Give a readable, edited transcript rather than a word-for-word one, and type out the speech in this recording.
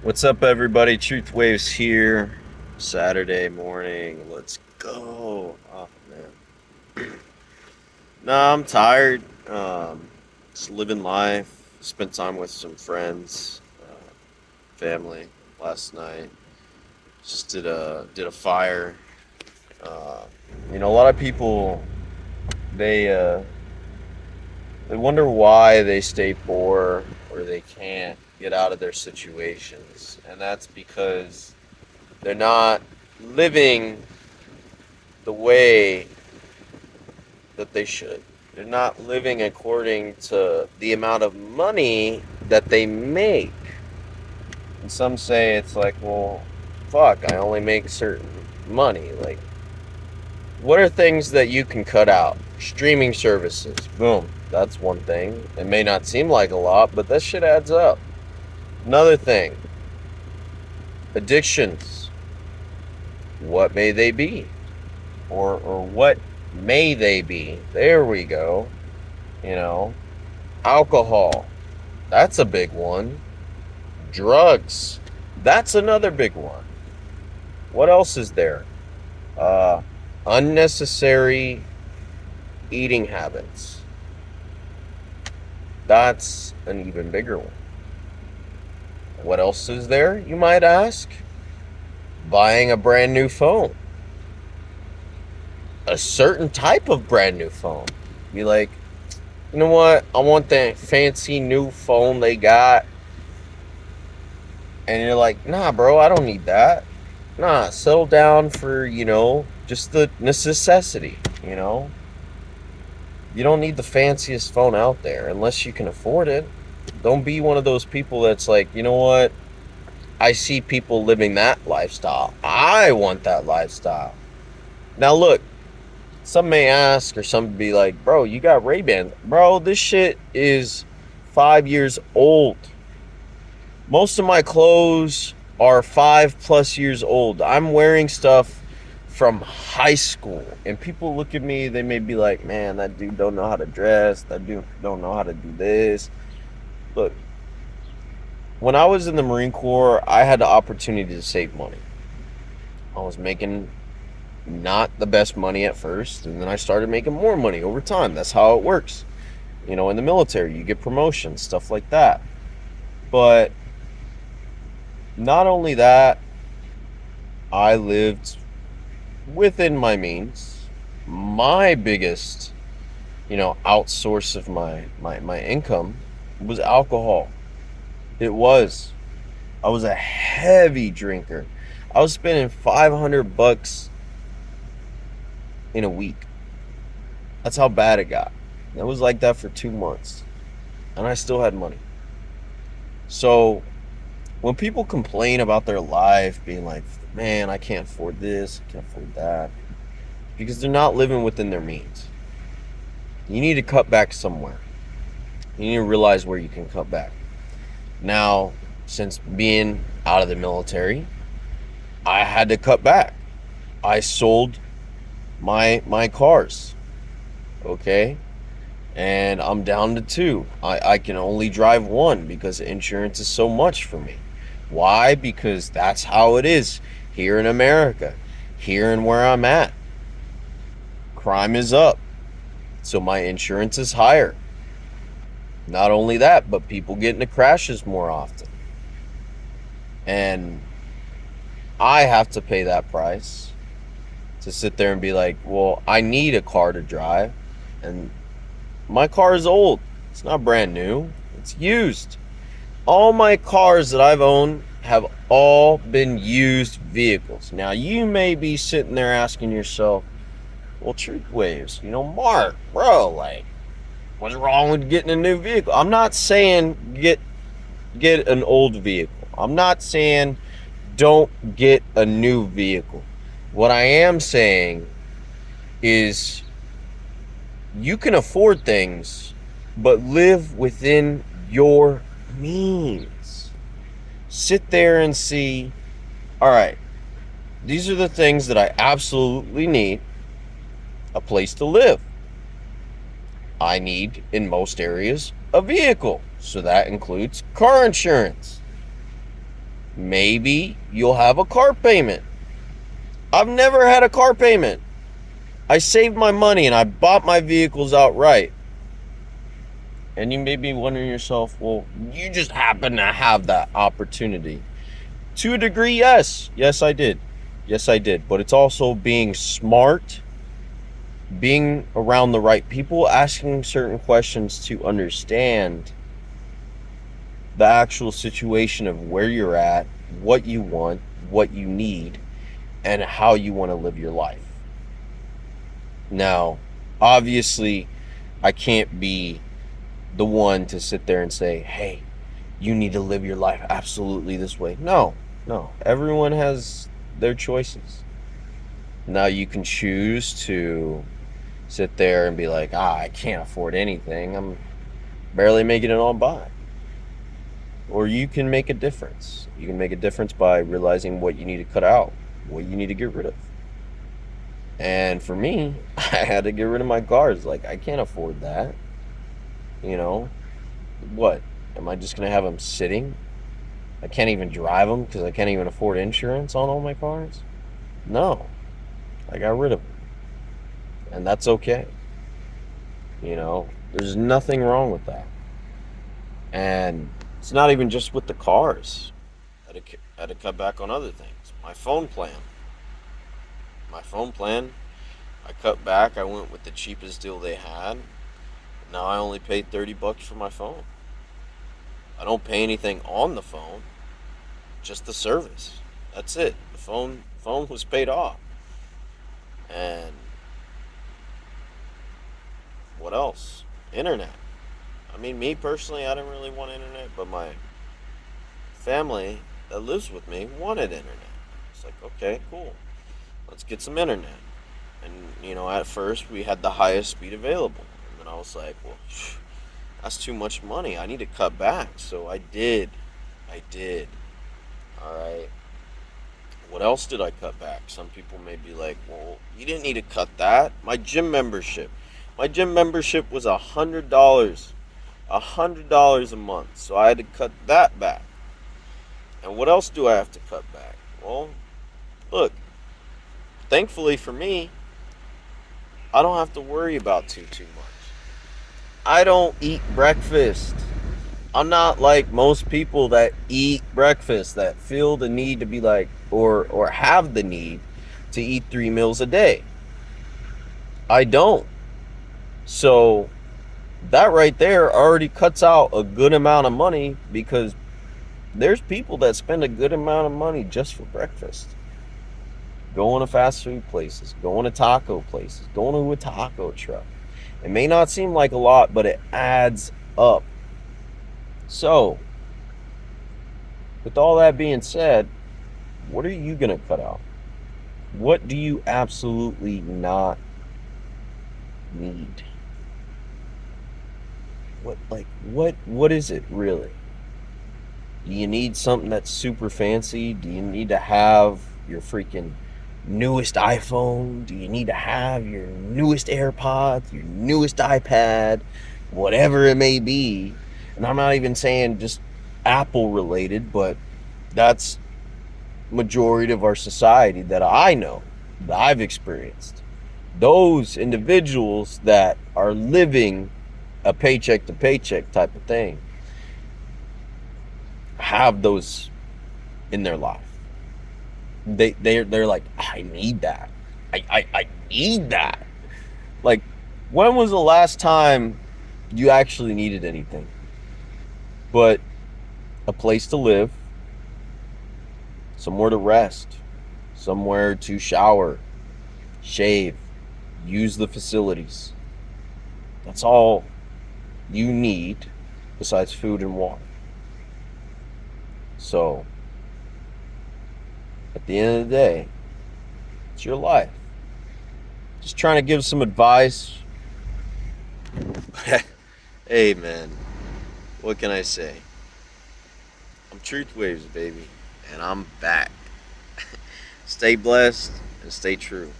What's up, everybody? Truth Waves here. Saturday morning. Let's go. Oh, man. Nah, I'm tired. Just living life. Spent time with some friends, family last night. Just did a fire. Uh, a lot of people they they wonder why they stay poor or they can't get out of their situations, and that's because they're not living the way that they should. They're not living according to the amount of money that they make. And some say it's like, well, fuck, I only make certain money. Like, what are things that you can cut out? Streaming services. Boom. That's one thing. It may not seem like a lot, but that shit adds up. Another thing, addictions. What may they be? Or what may they be? There we go. You know, alcohol. That's a big one. Drugs. That's another big one. What else is there? Uh, Unnecessary eating habits. That's an even bigger one. What else is there, you might ask? Buying a brand new phone. A certain type of brand new phone. Be like, you know what? I want that fancy new phone they got. And you're like, nah, bro, I don't need that. Nah, settle down for, just the necessity, you know? You don't need the fanciest phone out there unless you can afford it. Don't be one of those people that's like, you know what? I see people living that lifestyle. I want that lifestyle. Now, look, some may ask or some be like, bro, you got Ray-Bans. Bro, this shit is 5 years old. Most of my clothes are 5+ years old. I'm wearing stuff from high school, and people look at me, they may be like, man, that dude don't know how to dress, that dude don't know how to do this. Look, when I was in the Marine Corps, I had the opportunity to save money. I was making not the best money at first, and then I started making more money over time. That's how it works. In the military, you get promotions, stuff like that. But not only that, I lived within my means. My biggest, outsource of my income was alcohol. It was. I was a heavy drinker. I was spending $500 in a week. That's how bad it got. It was like that for 2 months. And I still had money. So when people complain about their life being like, man, I can't afford this, I can't afford that, because they're not living within their means. You need to cut back somewhere. You need to realize where you can cut back. Now, since being out of the military, I had to cut back. I sold my cars. Okay? And I'm down to two. I can only drive one because insurance is so much for me. Why? Because that's how it is here in America, here and where I'm at. Crime is up, so my insurance is higher. Not only that, but people get into crashes more often. And I have to pay that price to sit there and be like, well, I need a car to drive. And my car is old. It's not brand new. It's used. All my cars that I've owned have all been used vehicles. Now, you may be sitting there asking yourself, well, Truth Waves, Mark, bro, like, what's wrong with getting a new vehicle? I'm not saying get an old vehicle. I'm not saying don't get a new vehicle. What I am saying is you can afford things, but live within your means. Sit there and see, all right, these are the things that I absolutely need. A place to live. I need, in most areas, a vehicle. So that includes car insurance. Maybe you'll have a car payment. I've never had a car payment. I saved my money and I bought my vehicles outright. And you may be wondering yourself, well, you just happen to have that opportunity. To a degree, yes. Yes, I did. Yes, I did. But it's also being smart, being around the right people, asking certain questions to understand the actual situation of where you're at, what you want, what you need, and how you want to live your life. Now, obviously, I can't be the one to sit there and say, hey, you need to live your life absolutely this way. No. Everyone has their choices. Now, you can choose to sit there and be like, I can't afford anything. I'm barely making it on by. Or you can make a difference. You can make a difference by realizing what you need to cut out, what you need to get rid of. And for me, I had to get rid of my cars. Like, I can't afford that. You know, what? Am I just going to have them sitting? I can't even drive them because I can't even afford insurance on all my cars? No. I got rid of them. And that's okay. You know, there's nothing wrong with that. And it's not even just with the cars. I had to cut back on other things. My phone plan. I cut back. I went with the cheapest deal they had. Now I only pay $30 for my phone. I don't pay anything on the phone, just the service. That's it. The phone was paid off. And what else? Internet. I mean, me personally, I didn't really want internet, but my family that lives with me wanted internet. It's like, okay, cool. Let's get some internet. And, you know, at first we had the highest speed available. And then I was like, well, that's too much money. I need to cut back. So I did. All right. What else did I cut back? Some people may be like, well, you didn't need to cut that. My gym membership. My gym membership was $100. $100 a month. So I had to cut that back. And what else do I have to cut back? Well, look, thankfully for me, I don't have to worry about too much. I don't eat breakfast. I'm not like most people that eat breakfast, that feel the need to be like, or have the need to eat 3 meals a day. I don't. So that right there already cuts out a good amount of money, because there's people that spend a good amount of money just for breakfast. Going to fast food places, going to taco places, going to a taco truck. It may not seem like a lot, but it adds up. So, with all that being said, what are you going to cut out? What do you absolutely not need? What is it really? Do you need something that's super fancy? Do you need to have your freaking newest iPhone? Do you need to have your newest AirPods, your newest iPad, whatever it may be? And I'm not even saying just Apple related, but that's majority of our society that I know, that I've experienced. Those individuals that are living a paycheck to paycheck type of thing have those in their life. They're like, I need that. I need that. Like, when was the last time you actually needed anything but a place to live, somewhere to rest, somewhere to shower, shave, use the facilities? That's all you need besides food and water. So, at the end of the day, it's your life. Just trying to give some advice. Hey, man, what can I say? I'm Truth Waves, baby, and I'm back. Stay blessed and stay true.